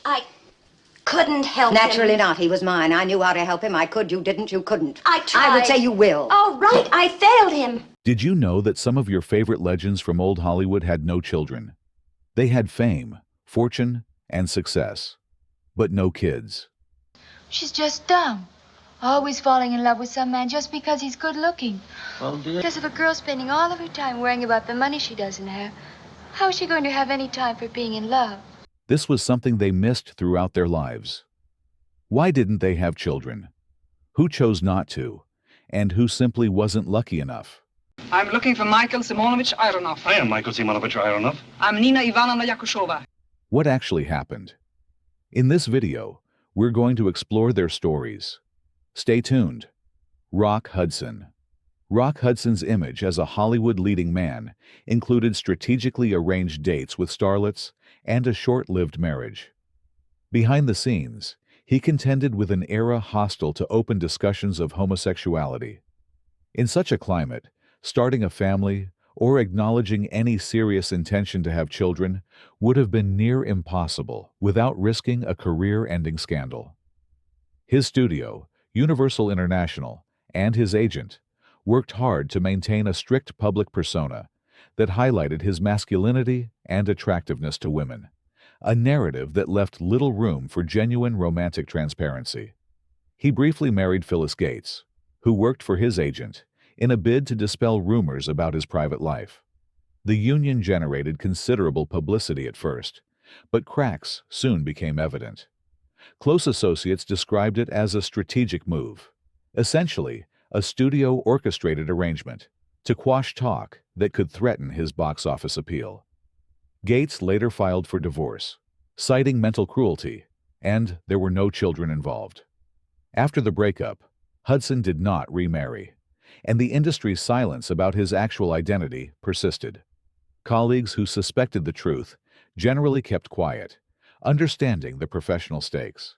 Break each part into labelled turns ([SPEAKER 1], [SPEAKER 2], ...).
[SPEAKER 1] I couldn't help him.
[SPEAKER 2] Naturally not. He was mine. I knew how to help him. I could. You didn't. You couldn't.
[SPEAKER 1] I tried.
[SPEAKER 2] I would say you will.
[SPEAKER 1] Oh, right. I failed him.
[SPEAKER 3] Did you know that some of your favorite legends from old Hollywood had no children? They had fame, fortune, and success, but no kids.
[SPEAKER 4] She's just dumb. Always falling in love with some man just because he's good looking.
[SPEAKER 5] Well, dear.
[SPEAKER 4] Because if a girl's spending all of her time worrying about the money she doesn't have, how is she going to have any time for being in love?
[SPEAKER 3] This was something they missed throughout their lives. Why didn't they have children? Who chose not to? And who simply wasn't lucky enough?
[SPEAKER 6] I'm looking for Michael Simonovich Ironov.
[SPEAKER 5] I am Michael Simonovich Ironov.
[SPEAKER 6] I'm Nina Ivanovna Yakushova.
[SPEAKER 3] What actually happened? In this video, we're going to explore their stories. Stay tuned. Rock Hudson. Rock Hudson's image as a Hollywood leading man included strategically arranged dates with starlets and a short-lived marriage. Behind the scenes, he contended with an era hostile to open discussions of homosexuality. In such a climate, starting a family or acknowledging any serious intention to have children would have been near impossible without risking a career-ending scandal. His studio, Universal International, and his agent worked hard to maintain a strict public persona that highlighted his masculinity and attractiveness to women, a narrative that left little room for genuine romantic transparency. He briefly married Phyllis Gates, who worked for his agent, in a bid to dispel rumors about his private life. The union generated considerable publicity at first, but cracks soon became evident. Close associates described it as a strategic move, essentially a studio-orchestrated arrangement to quash talk that could threaten his box office appeal. Gates later filed for divorce, citing mental cruelty, and there were no children involved. After the breakup, Hudson did not remarry, and the industry's silence about his actual identity persisted. Colleagues who suspected the truth generally kept quiet, understanding the professional stakes.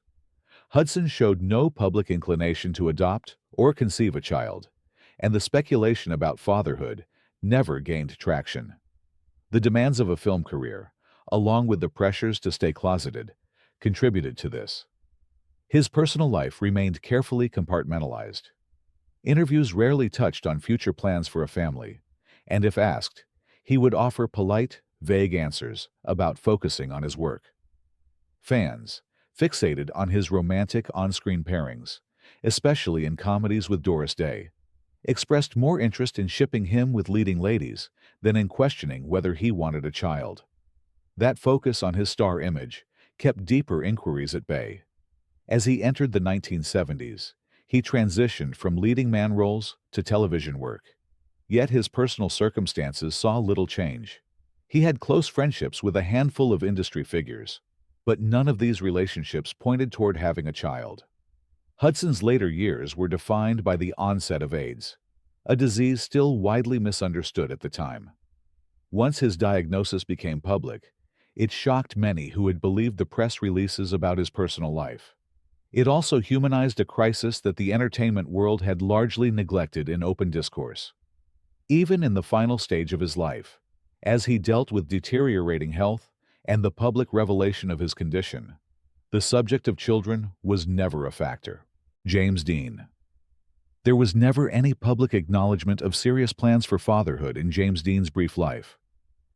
[SPEAKER 3] Hudson showed no public inclination to adopt or conceive a child, and the speculation about fatherhood never gained traction. The demands of a film career, along with the pressures to stay closeted, contributed to this. His personal life remained carefully compartmentalized. Interviews rarely touched on future plans for a family, and if asked, he would offer polite, vague answers about focusing on his work. Fans, fixated on his romantic on-screen pairings, especially in comedies with Doris Day, expressed more interest in shipping him with leading ladies than in questioning whether he wanted a child. That focus on his star image kept deeper inquiries at bay. As he entered the 1970s, he transitioned from leading man roles to television work. Yet his personal circumstances saw little change. He had close friendships with a handful of industry figures, but none of these relationships pointed toward having a child. Hudson's later years were defined by the onset of AIDS, a disease still widely misunderstood at the time. Once his diagnosis became public, it shocked many who had believed the press releases about his personal life. It also humanized a crisis that the entertainment world had largely neglected in open discourse. Even in the final stage of his life, as he dealt with deteriorating health and the public revelation of his condition, the subject of children was never a factor. James Dean. There was never any public acknowledgement of serious plans for fatherhood in James Dean's brief life.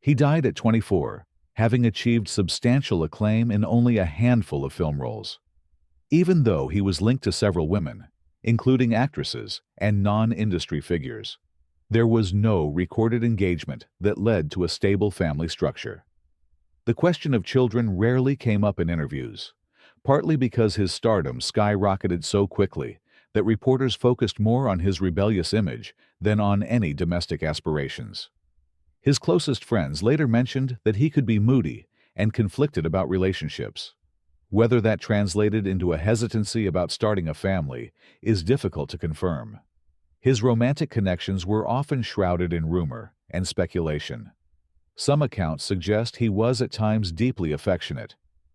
[SPEAKER 3] He died at 24, having achieved substantial acclaim in only a handful of film roles. Even though he was linked to several women, including actresses and non-industry figures, there was no recorded engagement that led to a stable family structure. The question of children rarely came up in interviews, partly because his stardom skyrocketed so quickly that reporters focused more on his rebellious image than on any domestic aspirations. His closest friends later mentioned that he could be moody and conflicted about relationships. Whether that translated into a hesitancy about starting a family is difficult to confirm. His romantic connections were often shrouded in rumor and speculation. Some accounts suggest he was at times deeply affectionate,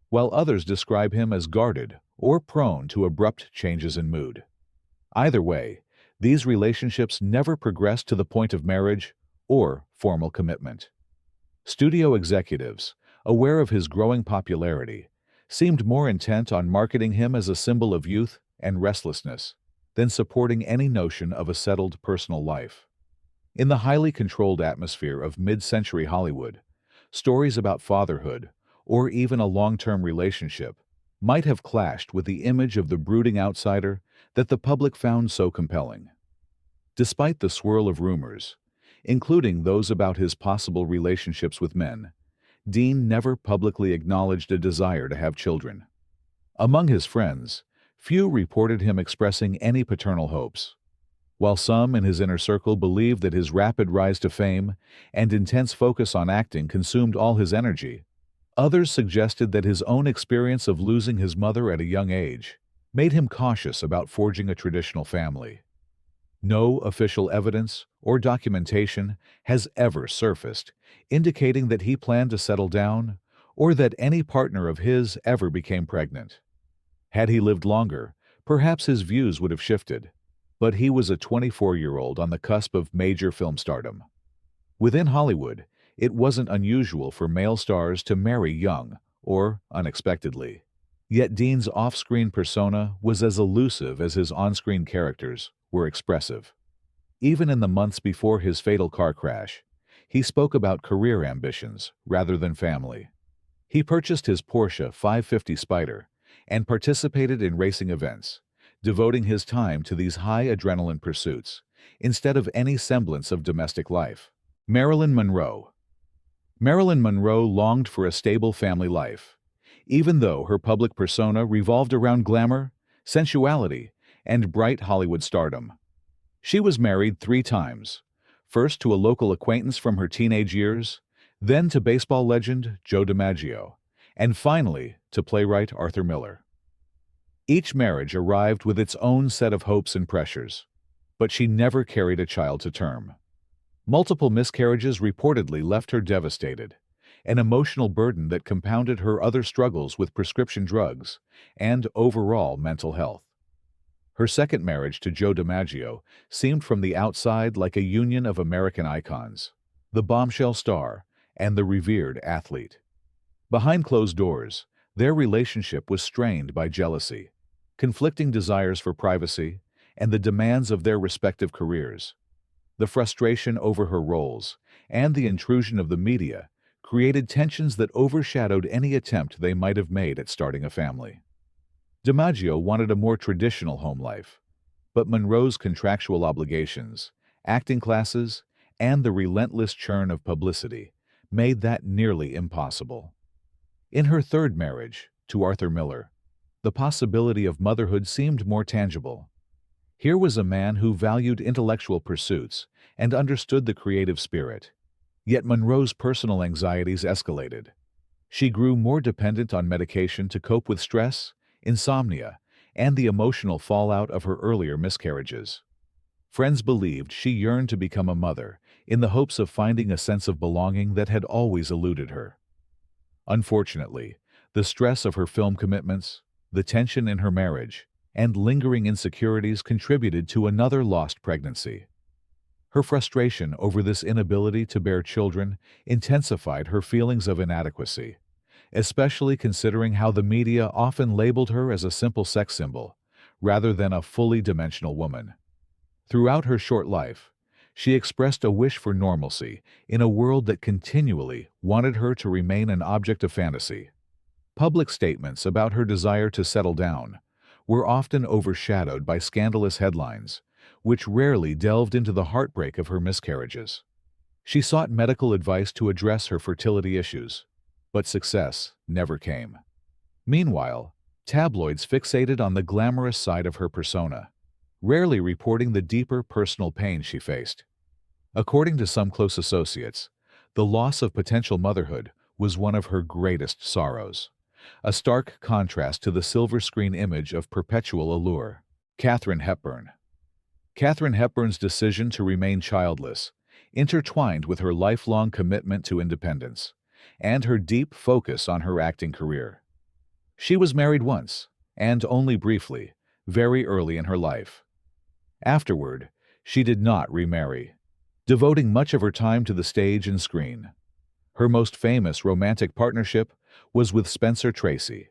[SPEAKER 3] while others describe him as guarded or prone to abrupt changes in mood. Either way, these relationships never progressed to the point of marriage or formal commitment. Studio executives, aware of his growing popularity, seemed more intent on marketing him as a symbol of youth and restlessness than supporting any notion of a settled personal life. In the highly controlled atmosphere of mid-century Hollywood, stories about fatherhood, or even a long-term relationship, might have clashed with the image of the brooding outsider that the public found so compelling. Despite the swirl of rumors, including those about his possible relationships with men, Dean never publicly acknowledged a desire to have children. Among his friends, few reported him expressing any paternal hopes. While some in his inner circle believed that his rapid rise to fame and intense focus on acting consumed all his energy, others suggested that his own experience of losing his mother at a young age made him cautious about forging a traditional family. No official evidence or documentation has ever surfaced indicating that he planned to settle down or that any partner of his ever became pregnant. Had he lived longer, perhaps his views would have shifted, but he was a 24-year-old on the cusp of major film stardom. Within Hollywood, it wasn't unusual for male stars to marry young or unexpectedly. Yet Dean's off-screen persona was as elusive as his on-screen characters were expressive. Even in the months before his fatal car crash, he spoke about career ambitions rather than family. He purchased his Porsche 550 Spyder and participated in racing events, devoting his time to these high-adrenaline pursuits instead of any semblance of domestic life. Marilyn Monroe. Marilyn Monroe longed for a stable family life, even though her public persona revolved around glamour, sensuality, and bright Hollywood stardom. She was married 3 times, first to a local acquaintance from her teenage years, then to baseball legend Joe DiMaggio, and finally to playwright Arthur Miller. Each marriage arrived with its own set of hopes and pressures, but she never carried a child to term. Multiple miscarriages reportedly left her devastated, an emotional burden that compounded her other struggles with prescription drugs and overall mental health. Her second marriage to Joe DiMaggio seemed from the outside like a union of American icons, the bombshell star and the revered athlete. Behind closed doors, their relationship was strained by jealousy, conflicting desires for privacy, and the demands of their respective careers. The frustration over her roles and the intrusion of the media created tensions that overshadowed any attempt they might have made at starting a family. DiMaggio wanted a more traditional home life, but Monroe's contractual obligations, acting classes, and the relentless churn of publicity made that nearly impossible. In her third marriage, to Arthur Miller, the possibility of motherhood seemed more tangible. Here was a man who valued intellectual pursuits and understood the creative spirit. Yet Monroe's personal anxieties escalated. She grew more dependent on medication to cope with stress, insomnia, and the emotional fallout of her earlier miscarriages. Friends believed she yearned to become a mother in the hopes of finding a sense of belonging that had always eluded her. Unfortunately, the stress of her film commitments, the tension in her marriage, and lingering insecurities contributed to another lost pregnancy. Her frustration over this inability to bear children intensified her feelings of inadequacy, especially considering how the media often labeled her as a simple sex symbol, rather than a fully dimensional woman. Throughout her short life, she expressed a wish for normalcy in a world that continually wanted her to remain an object of fantasy. Public statements about her desire to settle down were often overshadowed by scandalous headlines, which rarely delved into the heartbreak of her miscarriages. She sought medical advice to address her fertility issues, but success never came. Meanwhile, tabloids fixated on the glamorous side of her persona, rarely reporting the deeper personal pain she faced. According to some close associates, the loss of potential motherhood was one of her greatest sorrows, a stark contrast to the silver screen image of perpetual allure. Katharine Hepburn. Katharine Hepburn's decision to remain childless intertwined with her lifelong commitment to independence and her deep focus on her acting career. She was married once, and only briefly, very early in her life. Afterward, she did not remarry, devoting much of her time to the stage and screen. Her most famous romantic partnership was with Spencer Tracy,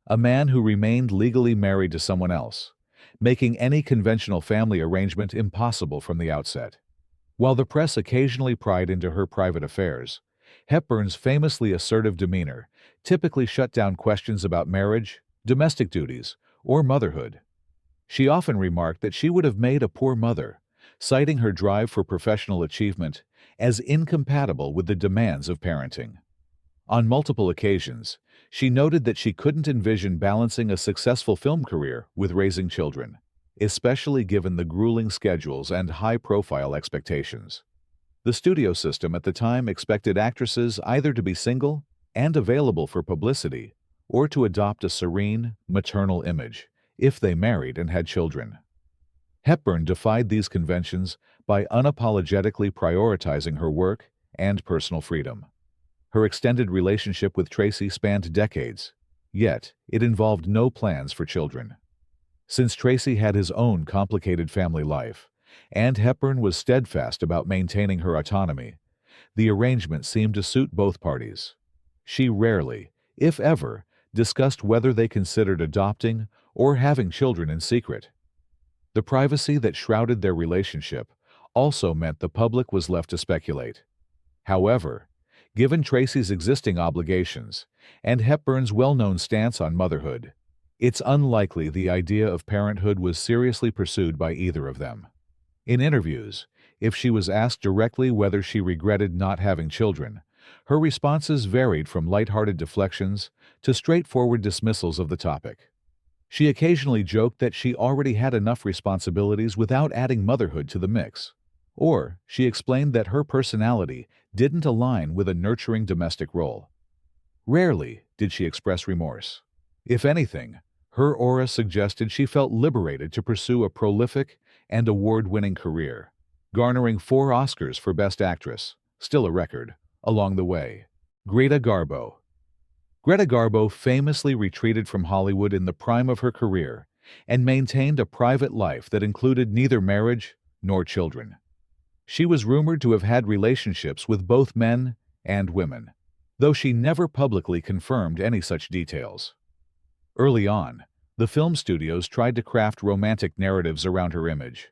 [SPEAKER 3] a man who remained legally married to someone else, making any conventional family arrangement impossible from the outset. While the press occasionally pried into her private affairs, Hepburn's famously assertive demeanor typically shut down questions about marriage, domestic duties, or motherhood. She often remarked that she would have made a poor mother, citing her drive for professional achievement as incompatible with the demands of parenting. On multiple occasions, she noted that she couldn't envision balancing a successful film career with raising children, especially given the grueling schedules and high-profile expectations. The studio system at the time expected actresses either to be single and available for publicity or to adopt a serene, maternal image if they married and had children. Hepburn defied these conventions by unapologetically prioritizing her work and personal freedom. Her extended relationship with Tracy spanned decades, yet it involved no plans for children. Since Tracy had his own complicated family life, and Hepburn was steadfast about maintaining her autonomy, the arrangement seemed to suit both parties. She rarely, if ever, discussed whether they considered adopting or having children in secret. The privacy that shrouded their relationship also meant the public was left to speculate. However, given Tracy's existing obligations and Hepburn's well-known stance on motherhood, it's unlikely the idea of parenthood was seriously pursued by either of them. In interviews, if she was asked directly whether she regretted not having children, her responses varied from lighthearted deflections to straightforward dismissals of the topic. She occasionally joked that she already had enough responsibilities without adding motherhood to the mix, or she explained that her personality didn't align with a nurturing domestic role. Rarely did she express remorse. If anything, her aura suggested she felt liberated to pursue a prolific and award-winning career, garnering 4 Oscars for Best Actress, still a record, along the way. Greta Garbo. Greta Garbo famously retreated from Hollywood in the prime of her career and maintained a private life that included neither marriage nor children. She was rumored to have had relationships with both men and women, though she never publicly confirmed any such details. Early on, the film studios tried to craft romantic narratives around her image,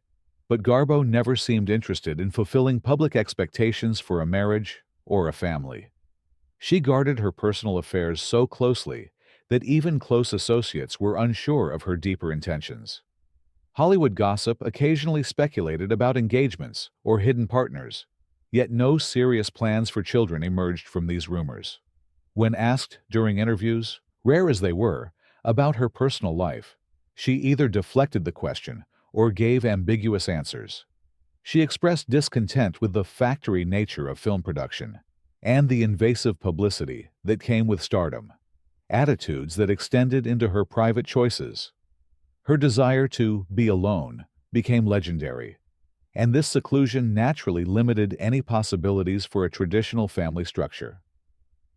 [SPEAKER 3] but Garbo never seemed interested in fulfilling public expectations for a marriage or a family. She guarded her personal affairs so closely that even close associates were unsure of her deeper intentions. Hollywood gossip occasionally speculated about engagements or hidden partners, yet no serious plans for children emerged from these rumors. When asked during interviews, rare as they were, about her personal life, she either deflected the question or gave ambiguous answers. She expressed discontent with the factory nature of film production and the invasive publicity that came with stardom, attitudes that extended into her private choices. Her desire to be alone became legendary, and this seclusion naturally limited any possibilities for a traditional family structure.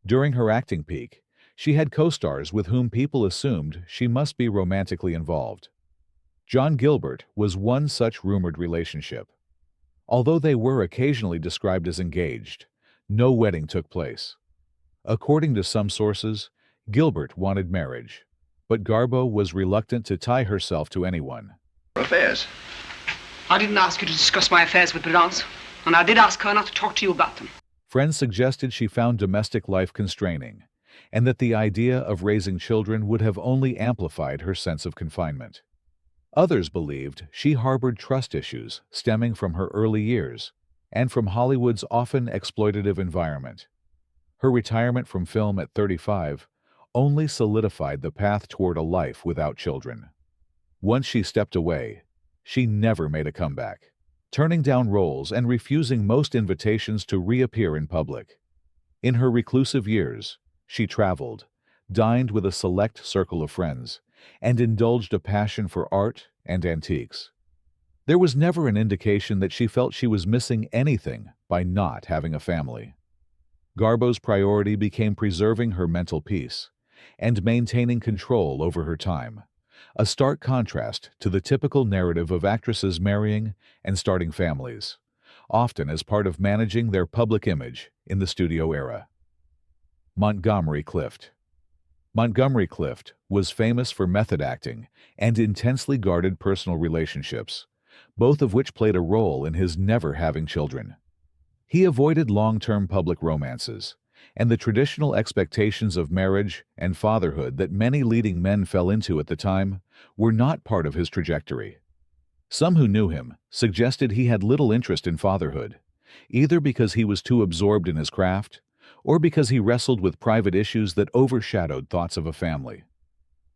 [SPEAKER 3] During her acting peak, she had co-stars with whom people assumed she must be romantically involved. John Gilbert was one such rumored relationship. Although they were occasionally described as engaged, no wedding took place. According to some sources, Gilbert wanted marriage, but Garbo was reluctant to tie herself to anyone.
[SPEAKER 5] Affairs.
[SPEAKER 6] I didn't ask you to discuss my affairs with Prudence, and I did ask her not to talk to you about them.
[SPEAKER 3] Friends suggested she found domestic life constraining, and that the idea of raising children would have only amplified her sense of confinement. Others believed she harbored trust issues stemming from her early years and from Hollywood's often exploitative environment. Her retirement from film at 35 only solidified the path toward a life without children. Once she stepped away, she never made a comeback, turning down roles and refusing most invitations to reappear in public. In her reclusive years, she traveled, dined with a select circle of friends, and indulged a passion for art and antiques. There was never an indication that she felt she was missing anything by not having a family. Garbo's priority became preserving her mental peace and maintaining control over her time, a stark contrast to the typical narrative of actresses marrying and starting families, often as part of managing their public image in the studio era. Montgomery Clift. Montgomery Clift was famous for method acting and intensely guarded personal relationships, both of which played a role in his never having children. He avoided long-term public romances, and the traditional expectations of marriage and fatherhood that many leading men fell into at the time were not part of his trajectory. Some who knew him suggested he had little interest in fatherhood, either because he was too absorbed in his craft or because he wrestled with private issues that overshadowed thoughts of a family.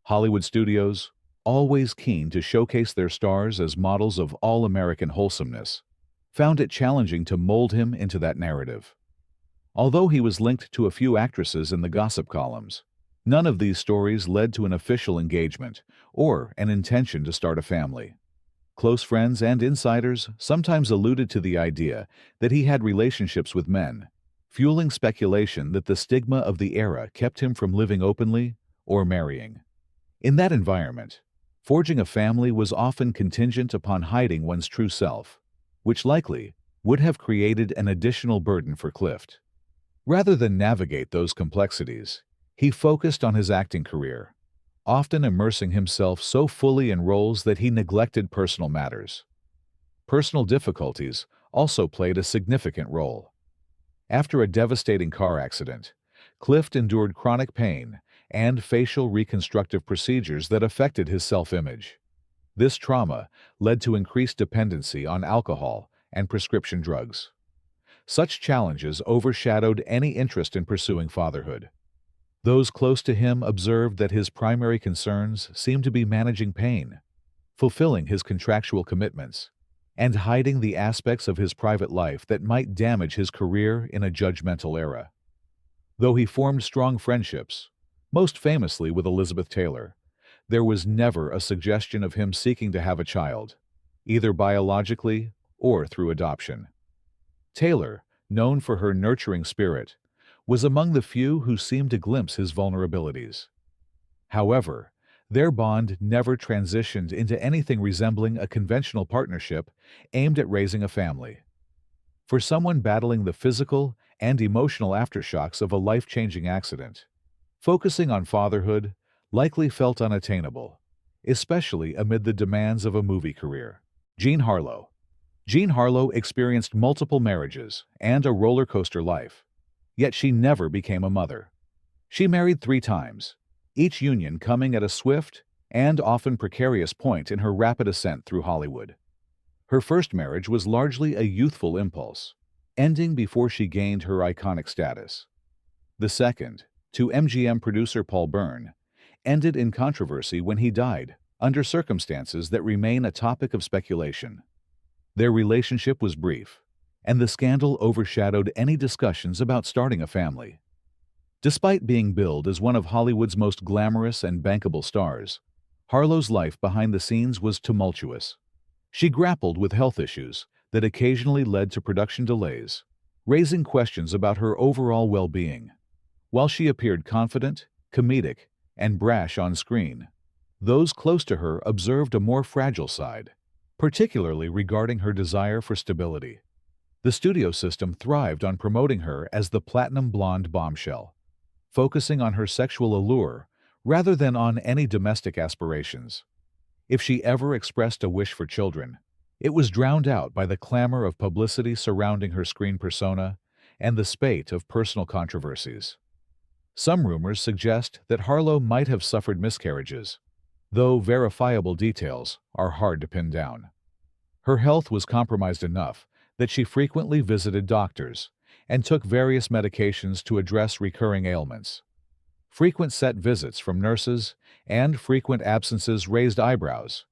[SPEAKER 3] Hollywood studios, always keen to showcase their stars as models of all-American wholesomeness, found it challenging to mold him into that narrative. Although he was linked to a few actresses in the gossip columns, none of these stories led to an official engagement or an intention to start a family. Close friends and insiders sometimes alluded to the idea that he had relationships with men, fueling speculation that the stigma of the era kept him from living openly or marrying. In that environment, forging a family was often contingent upon hiding one's true self, which likely would have created an additional burden for Clift. Rather than navigate those complexities, he focused on his acting career, often immersing himself so fully in roles that he neglected personal matters. Personal difficulties also played a significant role. After a devastating car accident, Clift endured chronic pain and facial reconstructive procedures that affected his self-image. This trauma led to increased dependency on alcohol and prescription drugs. Such challenges overshadowed any interest in pursuing fatherhood. Those close to him observed that his primary concerns seemed to be managing pain, fulfilling his contractual commitments, and hiding the aspects of his private life that might damage his career in a judgmental era. Though he formed strong friendships, most famously with Elizabeth Taylor, there was never a suggestion of him seeking to have a child, either biologically or through adoption. Taylor, known for her nurturing spirit, was among the few who seemed to glimpse his vulnerabilities. However, their bond never transitioned into anything resembling a conventional partnership aimed at raising a family. For someone battling the physical and emotional aftershocks of a life-changing accident, focusing on fatherhood likely felt unattainable, especially amid the demands of a movie career. Jean Harlow. Jean Harlow experienced multiple marriages and a roller coaster life, yet she never became a mother. She married 3 times, each union coming at a swift and often precarious point in her rapid ascent through Hollywood. Her first marriage was largely a youthful impulse, ending before she gained her iconic status. The second, to MGM producer Paul Byrne, ended in controversy when he died, under circumstances that remain a topic of speculation. Their relationship was brief, and the scandal overshadowed any discussions about starting a family. Despite being billed as one of Hollywood's most glamorous and bankable stars, Harlow's life behind the scenes was tumultuous. She grappled with health issues that occasionally led to production delays, raising questions about her overall well-being. While she appeared confident, comedic, and brash on screen, those close to her observed a more fragile side, particularly regarding her desire for stability. The studio system thrived on promoting her as the platinum blonde bombshell, focusing on her sexual allure rather than on any domestic aspirations. If she ever expressed a wish for children, it was drowned out by the clamor of publicity surrounding her screen persona and the spate of personal controversies. Some rumors suggest that Harlow might have suffered miscarriages, though verifiable details are hard to pin down. Her health was compromised enough that she frequently visited doctors and took various medications to address recurring ailments. Frequent set visits from nurses and frequent absences raised eyebrows,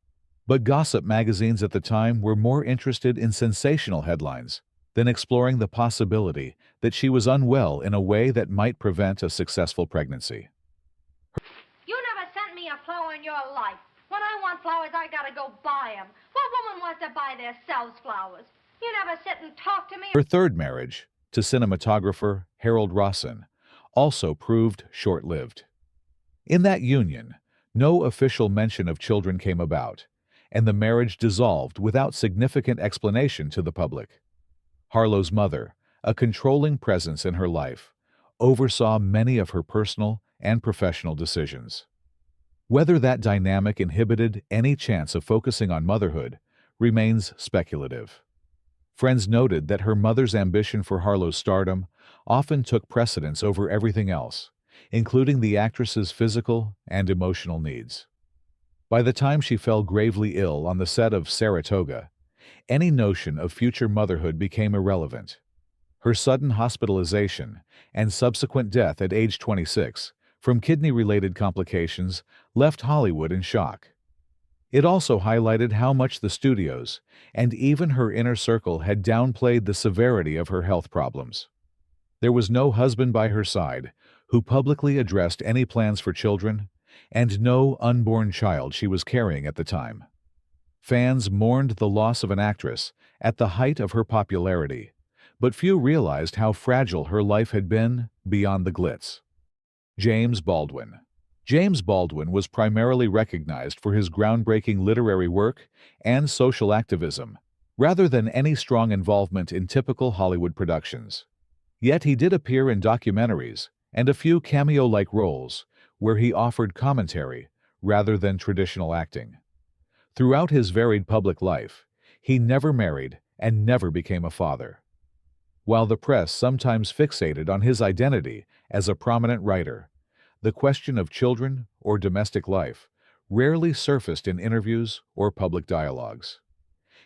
[SPEAKER 3] but gossip magazines at the time were more interested in sensational headlines than exploring the possibility that she was unwell in a way that might prevent a successful pregnancy.
[SPEAKER 1] You never sent me a flower in your life. When I want flowers, I gotta go buy them. What woman wants to buy themselves flowers? You never sit and talk to me.
[SPEAKER 3] Her third marriage, to cinematographer Harold Rawson, also proved short-lived. In that union, no official mention of children came about, and the marriage dissolved without significant explanation to the public. Harlow's mother, a controlling presence in her life, oversaw many of her personal and professional decisions. Whether that dynamic inhibited any chance of focusing on motherhood remains speculative. Friends noted that her mother's ambition for Harlow's stardom often took precedence over everything else, including the actress's physical and emotional needs. By the time she fell gravely ill on the set of Saratoga, any notion of future motherhood became irrelevant. Her sudden hospitalization and subsequent death at age 26 from kidney-related complications left Hollywood in shock. It also highlighted how much the studios and even her inner circle had downplayed the severity of her health problems. There was no husband by her side who publicly addressed any plans for children, and no unborn child she was carrying at the time. Fans mourned the loss of an actress at the height of her popularity, but few realized how fragile her life had been beyond the glitz. James Baldwin. James Baldwin was primarily recognized for his groundbreaking literary work and social activism, rather than any strong involvement in typical Hollywood productions. Yet he did appear in documentaries and a few cameo-like roles where he offered commentary rather than traditional acting. Throughout his varied public life, he never married and never became a father. While the press sometimes fixated on his identity as a prominent writer, the question of children or domestic life rarely surfaced in interviews or public dialogues.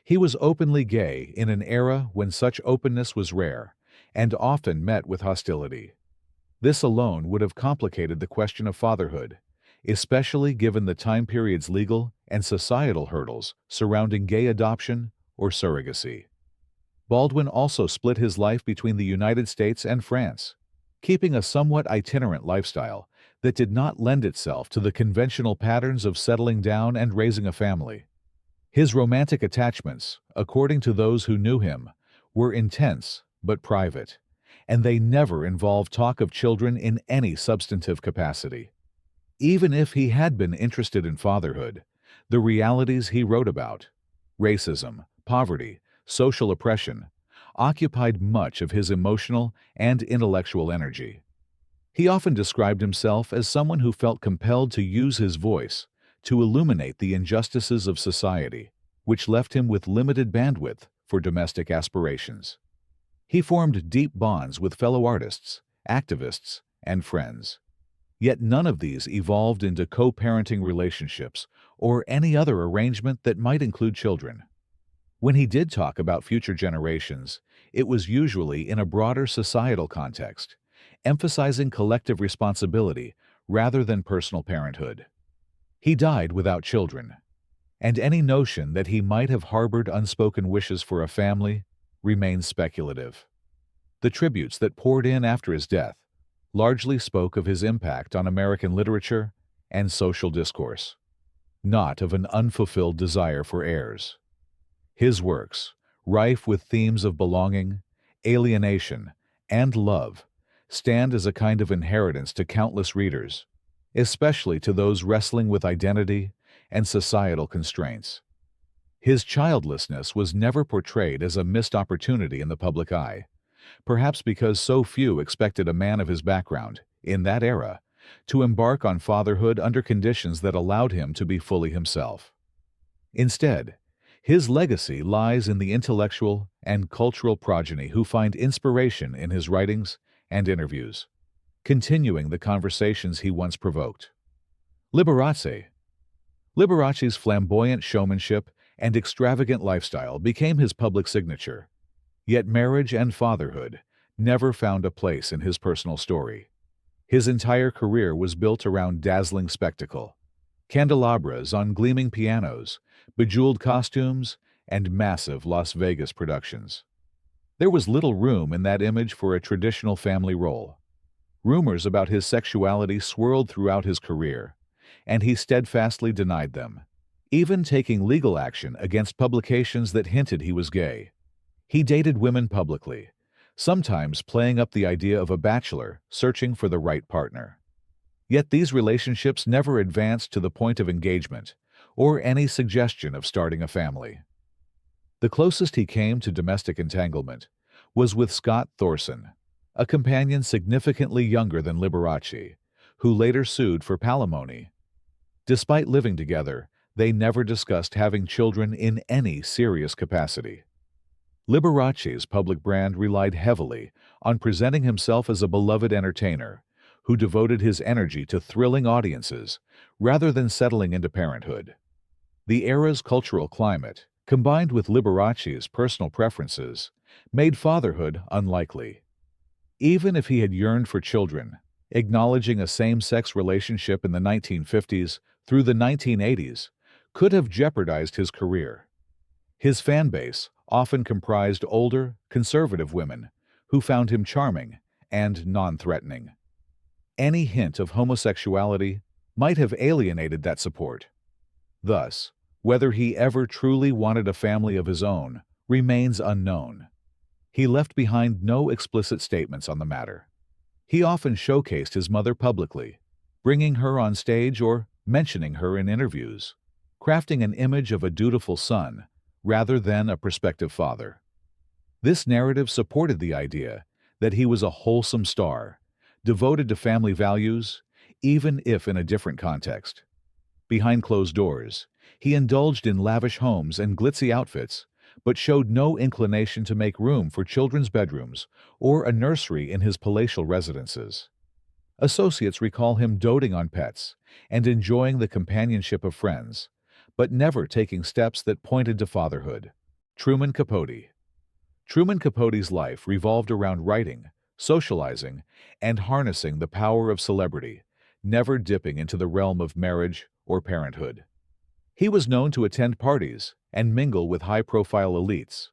[SPEAKER 3] He was openly gay in an era when such openness was rare and often met with hostility. This alone would have complicated the question of fatherhood, especially given the time period's legal and societal hurdles surrounding gay adoption or surrogacy. Baldwin also split his life between the United States and France, keeping a somewhat itinerant lifestyle that did not lend itself to the conventional patterns of settling down and raising a family. His romantic attachments, according to those who knew him, were intense but private, and they never involved talk of children in any substantive capacity. Even if he had been interested in fatherhood, the realities he wrote about, racism, poverty, social oppression, occupied much of his emotional and intellectual energy. He often described himself as someone who felt compelled to use his voice to illuminate the injustices of society, which left him with limited bandwidth for domestic aspirations. He formed deep bonds with fellow artists, activists, and friends. Yet none of these evolved into co-parenting relationships or any other arrangement that might include children. When he did talk about future generations, it was usually in a broader societal context, emphasizing collective responsibility rather than personal parenthood. He died without children, and any notion that he might have harbored unspoken wishes for a family remains speculative. The tributes that poured in after his death largely spoke of his impact on American literature and social discourse, not of an unfulfilled desire for heirs. His works, rife with themes of belonging, alienation, and love, stand as a kind of inheritance to countless readers, especially to those wrestling with identity and societal constraints. His childlessness was never portrayed as a missed opportunity in the public eye, perhaps because so few expected a man of his background, in that era, to embark on fatherhood under conditions that allowed him to be fully himself. Instead, his legacy lies in the intellectual and cultural progeny who find inspiration in his writings and interviews, continuing the conversations he once provoked. Liberace. Liberace's flamboyant showmanship and extravagant lifestyle became his public signature, yet marriage and fatherhood never found a place in his personal story. His entire career was built around dazzling spectacle, candelabras on gleaming pianos, bejeweled costumes, and massive Las Vegas productions. There was little room in that image for a traditional family role. Rumors about his sexuality swirled throughout his career, and he steadfastly denied them, even taking legal action against publications that hinted he was gay. He dated women publicly, sometimes playing up the idea of a bachelor searching for the right partner. Yet these relationships never advanced to the point of engagement or any suggestion of starting a family. The closest he came to domestic entanglement was with Scott Thorson, a companion significantly younger than Liberace, who later sued for palimony. Despite living together, they never discussed having children in any serious capacity. Liberace's public brand relied heavily on presenting himself as a beloved entertainer who devoted his energy to thrilling audiences rather than settling into parenthood. The era's cultural climate, combined with Liberace's personal preferences, made fatherhood unlikely. Even if he had yearned for children, acknowledging a same-sex relationship in the 1950s through the 1980s could have jeopardized his career. His fan base often comprised older, conservative women who found him charming and non-threatening. Any hint of homosexuality might have alienated that support. Thus, whether he ever truly wanted a family of his own remains unknown. He left behind no explicit statements on the matter. He often showcased his mother publicly, bringing her on stage or mentioning her in interviews, crafting an image of a dutiful son rather than a prospective father. This narrative supported the idea that he was a wholesome star, devoted to family values, even if in a different context. Behind closed doors, he indulged in lavish homes and glitzy outfits, but showed no inclination to make room for children's bedrooms or a nursery in his palatial residences. Associates recall him doting on pets and enjoying the companionship of friends, but never taking steps that pointed to fatherhood. Truman Capote. Truman Capote's life revolved around writing, socializing, and harnessing the power of celebrity, never dipping into the realm of marriage or parenthood. He was known to attend parties and mingle with high-profile elites,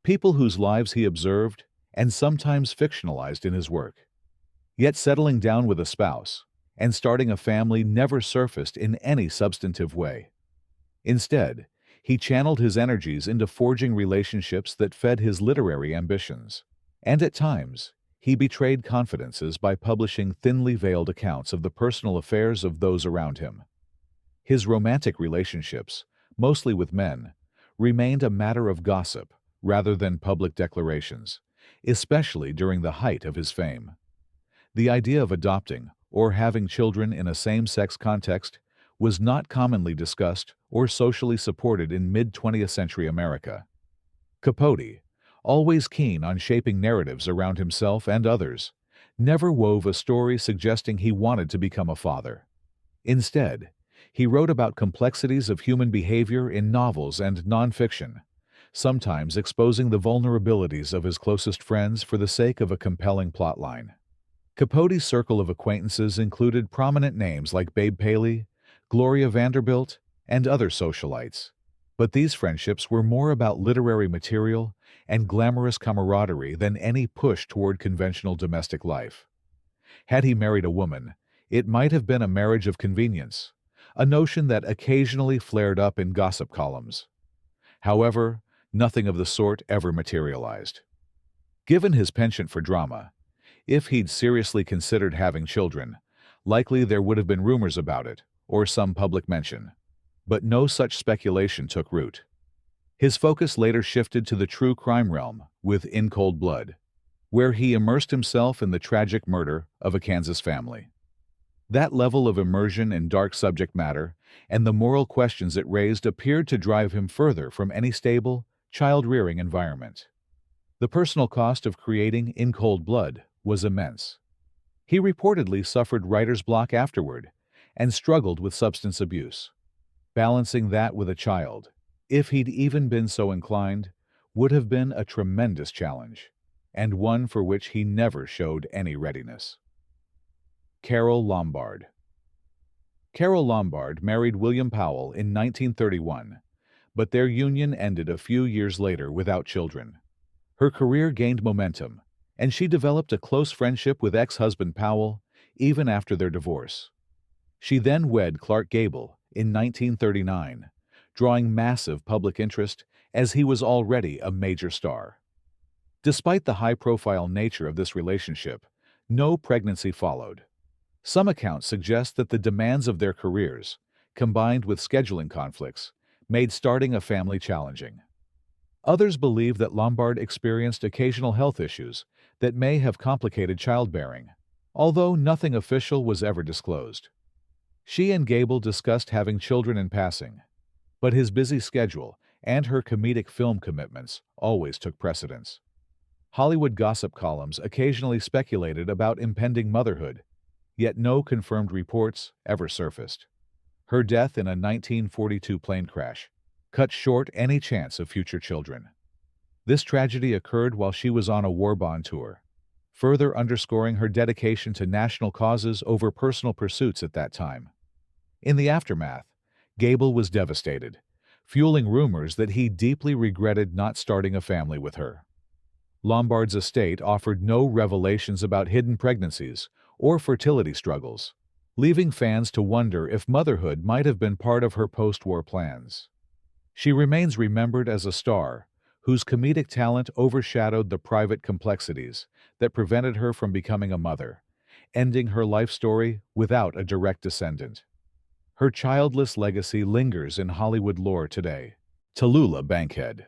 [SPEAKER 3] people whose lives he observed and sometimes fictionalized in his work. Yet settling down with a spouse and starting a family never surfaced in any substantive way. Instead, he channeled his energies into forging relationships that fed his literary ambitions, and at times, he betrayed confidences by publishing thinly veiled accounts of the personal affairs of those around him. His romantic relationships, mostly with men, remained a matter of gossip rather than public declarations, especially during the height of his fame. The idea of adopting or having children in a same-sex context was not commonly discussed or socially supported in mid-20th century America. Capote, always keen on shaping narratives around himself and others, never wove a story suggesting he wanted to become a father. Instead, he wrote about complexities of human behavior in novels and nonfiction, sometimes exposing the vulnerabilities of his closest friends for the sake of a compelling plotline. Capote's circle of acquaintances included prominent names like Babe Paley, Gloria Vanderbilt, and other socialites, but these friendships were more about literary material and glamorous camaraderie than any push toward conventional domestic life. Had he married a woman, it might have been a marriage of convenience, a notion that occasionally flared up in gossip columns. However, nothing of the sort ever materialized. Given his penchant for drama, if he'd seriously considered having children, likely there would have been rumors about it, or some public mention. But no such speculation took root. His focus later shifted to the true crime realm with In Cold Blood, where he immersed himself in the tragic murder of a Kansas family. That level of immersion in dark subject matter and the moral questions it raised appeared to drive him further from any stable, child-rearing environment. The personal cost of creating In Cold Blood was immense. He reportedly suffered writer's block afterward and struggled with substance abuse. Balancing that with a child, if he'd even been so inclined, would have been a tremendous challenge, and one for which he never showed any readiness. Carole Lombard. Carole Lombard married William Powell in 1931, but their union ended a few years later without children. Her career gained momentum, and she developed a close friendship with ex-husband Powell even after their divorce. She then wed Clark Gable in 1939, drawing massive public interest as he was already a major star. Despite the high-profile nature of this relationship, no pregnancy followed. Some accounts suggest that the demands of their careers, combined with scheduling conflicts, made starting a family challenging. Others believe that Lombard experienced occasional health issues that may have complicated childbearing. although nothing official was ever disclosed. She and Gable discussed having children in passing, but his busy schedule and her comedic film commitments always took precedence. Hollywood gossip columns occasionally speculated about impending motherhood, yet no confirmed reports ever surfaced. Her death in a 1942 plane crash cut short any chance of future children. This tragedy occurred while she was on a war bond tour, further underscoring her dedication to national causes over personal pursuits at that time. In the aftermath, Gable was devastated, fueling rumors that he deeply regretted not starting a family with her. Lombard's estate offered no revelations about hidden pregnancies or fertility struggles, leaving fans to wonder if motherhood might have been part of her post-war plans. She remains remembered as a star whose comedic talent overshadowed the private complexities that prevented her from becoming a mother, ending her life story without a direct descendant. Her childless legacy lingers in Hollywood lore today. Tallulah Bankhead.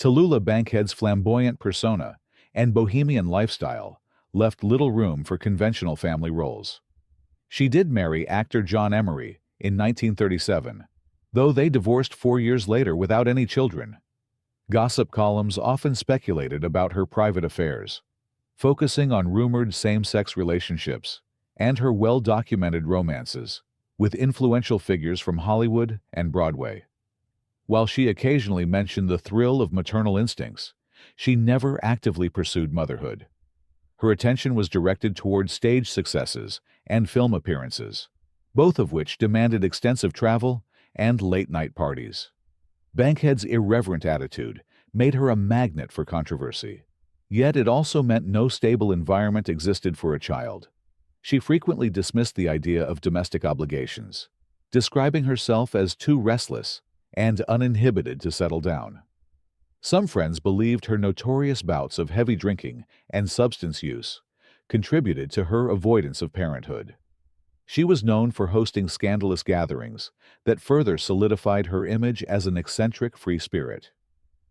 [SPEAKER 3] Tallulah Bankhead's flamboyant persona and bohemian lifestyle left little room for conventional family roles. She did marry actor John Emery in 1937, though they divorced 4 years later without any children. Gossip columns often speculated about her private affairs, focusing on rumored same-sex relationships and her well-documented romances with influential figures from Hollywood and Broadway. While she occasionally mentioned the thrill of maternal instincts, she never actively pursued motherhood. Her attention was directed toward stage successes and film appearances, both of which demanded extensive travel and late-night parties. Bankhead's irreverent attitude made her a magnet for controversy, yet it also meant no stable environment existed for a child. She frequently dismissed the idea of domestic obligations, describing herself as too restless and uninhibited to settle down. Some friends believed her notorious bouts of heavy drinking and substance use contributed to her avoidance of parenthood. She was known for hosting scandalous gatherings that further solidified her image as an eccentric free spirit.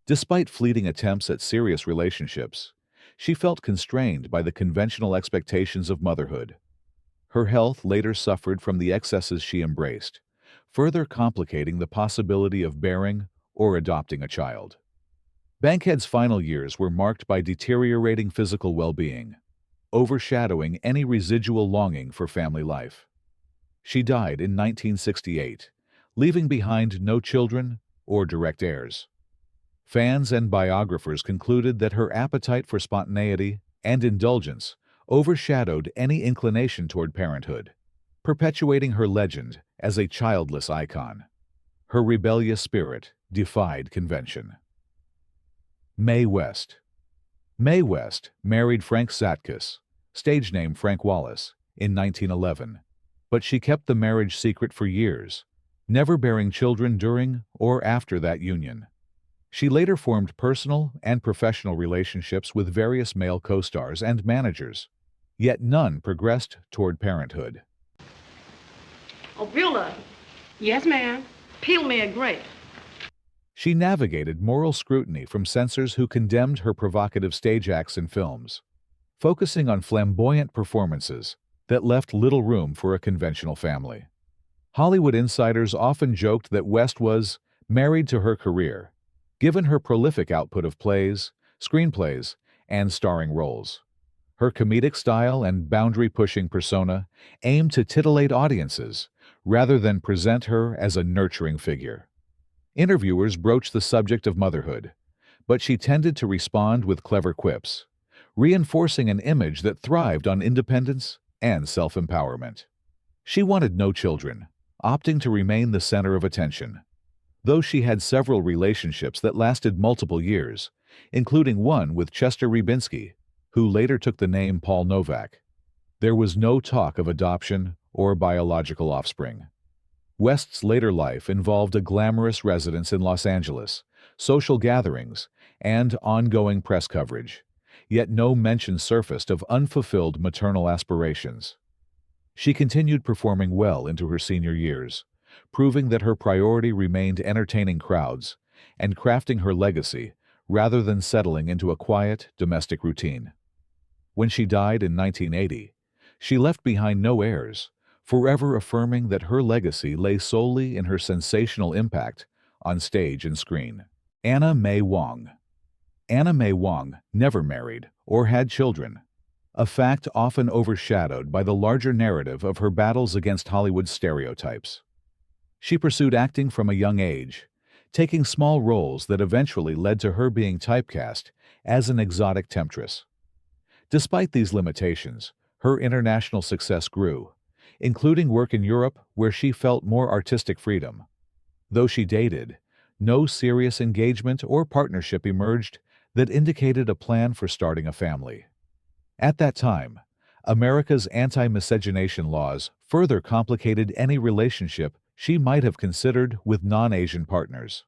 [SPEAKER 3] Despite fleeting attempts at serious relationships, she felt constrained by the conventional expectations of motherhood. Her health later suffered from the excesses she embraced, further complicating the possibility of bearing or adopting a child. Bankhead's final years were marked by deteriorating physical well-being, overshadowing any residual longing for family life. She died in 1968, leaving behind no children or direct heirs. Fans and biographers concluded that her appetite for spontaneity and indulgence overshadowed any inclination toward parenthood, perpetuating her legend as a childless icon. Her rebellious spirit defied convention. Mae West. Mae West married Frank Zatkus, stage name Frank Wallace, in 1911, but she kept the marriage secret for years, never bearing children during or after that union. She later formed personal and professional relationships with various male co-stars and managers, yet none progressed toward parenthood.
[SPEAKER 7] Oh, Beulah,
[SPEAKER 6] Yes, ma'am.
[SPEAKER 7] peel me a grape.
[SPEAKER 3] She navigated moral scrutiny from censors who condemned her provocative stage acts in films, focusing on flamboyant performances that left little room for a conventional family. Hollywood insiders often joked that West was married to her career, given her prolific output of plays, screenplays, and starring roles. Her comedic style and boundary-pushing persona aimed to titillate audiences rather than present her as a nurturing figure. Interviewers broached the subject of motherhood, but she tended to respond with clever quips, reinforcing an image that thrived on independence and self-empowerment. She wanted no children, opting to remain the center of attention. Though she had several relationships that lasted multiple years, including one with Chester Rybinski, who later took the name Paul Novak, there was no talk of adoption or biological offspring. West's later life involved a glamorous residence in Los Angeles, social gatherings, and ongoing press coverage, yet no mention surfaced of unfulfilled maternal aspirations. She continued performing well into her senior years, proving that her priority remained entertaining crowds and crafting her legacy rather than settling into a quiet domestic routine. When she died in 1980, She left behind no heirs, forever affirming that her legacy lay solely in her sensational impact on stage and screen. Anna May Wong. Anna May Wong never married or had children, a fact often overshadowed by the larger narrative of her battles against Hollywood stereotypes. She pursued acting from a young age, taking small roles that eventually led to her being typecast as an exotic temptress. Despite these limitations, her international success grew, including work in Europe where she felt more artistic freedom. Though she dated, no serious engagement or partnership emerged that indicated a plan for starting a family. At that time, America's anti-miscegenation laws further complicated any relationship she might have considered with non-Asian partners.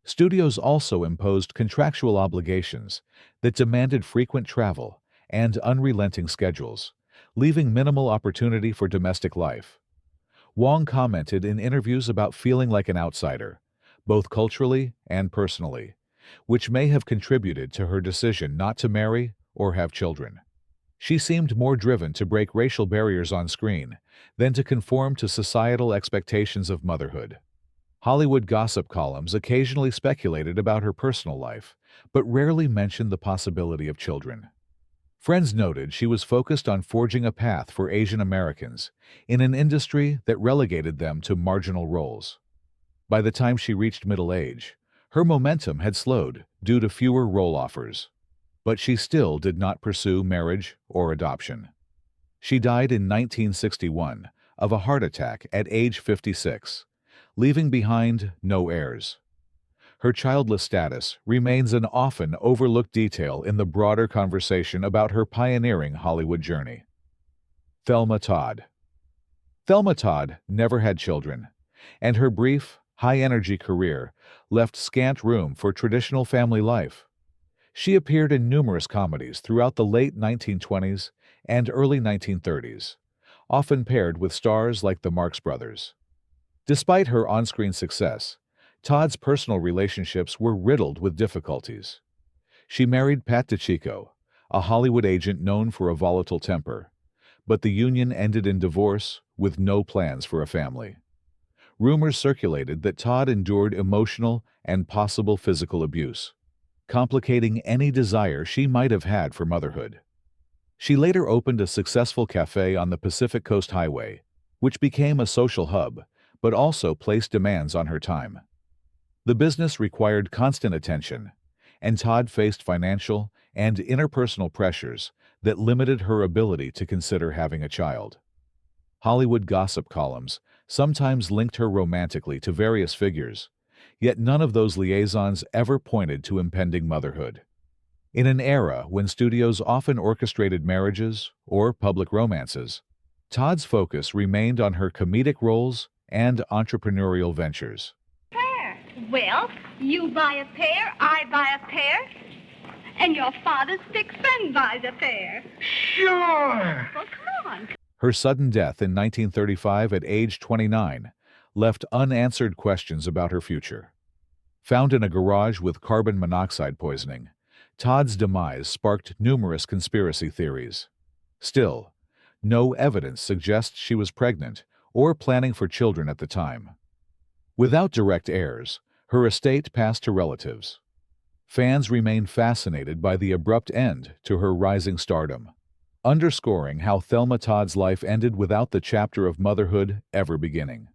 [SPEAKER 3] Studios also imposed contractual obligations that demanded frequent travel and unrelenting schedules, leaving minimal opportunity for domestic life. Wong commented in interviews about feeling like an outsider, both culturally and personally, which may have contributed to her decision not to marry or have children. She seemed more driven to break racial barriers on screen than to conform to societal expectations of motherhood. Hollywood gossip columns occasionally speculated about her personal life, but rarely mentioned the possibility of children. Friends noted she was focused on forging a path for Asian Americans in an industry that relegated them to marginal roles. By the time she reached middle age, her momentum had slowed due to fewer role offers. But she still did not pursue marriage or adoption. She died in 1961 of a heart attack at age 56, leaving behind no heirs. Her childless status remains an often overlooked detail in the broader conversation about her pioneering Hollywood journey. Thelma Todd. Thelma Todd never had children, and her brief, high-energy career left scant room for traditional family life. She appeared in numerous comedies throughout the late 1920s and early 1930s, often paired with stars like the Marx Brothers. Despite her on-screen success, Todd's personal relationships were riddled with difficulties. She married Pat DiCicco, a Hollywood agent known for a volatile temper, but the union ended in divorce with no plans for a family. Rumors circulated that Todd endured emotional and possible physical abuse, complicating any desire she might have had for motherhood. She later opened a successful cafe on the Pacific Coast Highway, which became a social hub, but also placed demands on her time. The business required constant attention, and Todd faced financial and interpersonal pressures that limited her ability to consider having a child. Hollywood gossip columns sometimes linked her romantically to various figures, yet none of those liaisons ever pointed to impending motherhood. In an era when studios often orchestrated marriages or public romances, Todd's focus remained on her comedic roles and entrepreneurial ventures.
[SPEAKER 1] Well, you buy a pair, I buy a pair, and your father's thick friend buys a pair.
[SPEAKER 5] Sure.
[SPEAKER 1] Well, come on.
[SPEAKER 3] Her sudden death in 1935 at age 29 left unanswered questions about her future. Found in a garage with carbon monoxide poisoning, Todd's demise sparked numerous conspiracy theories. Still, no evidence suggests she was pregnant or planning for children at the time. Without direct heirs, her estate passed to relatives. Fans remain fascinated by the abrupt end to her rising stardom, underscoring how Thelma Todd's life ended without the chapter of motherhood ever beginning.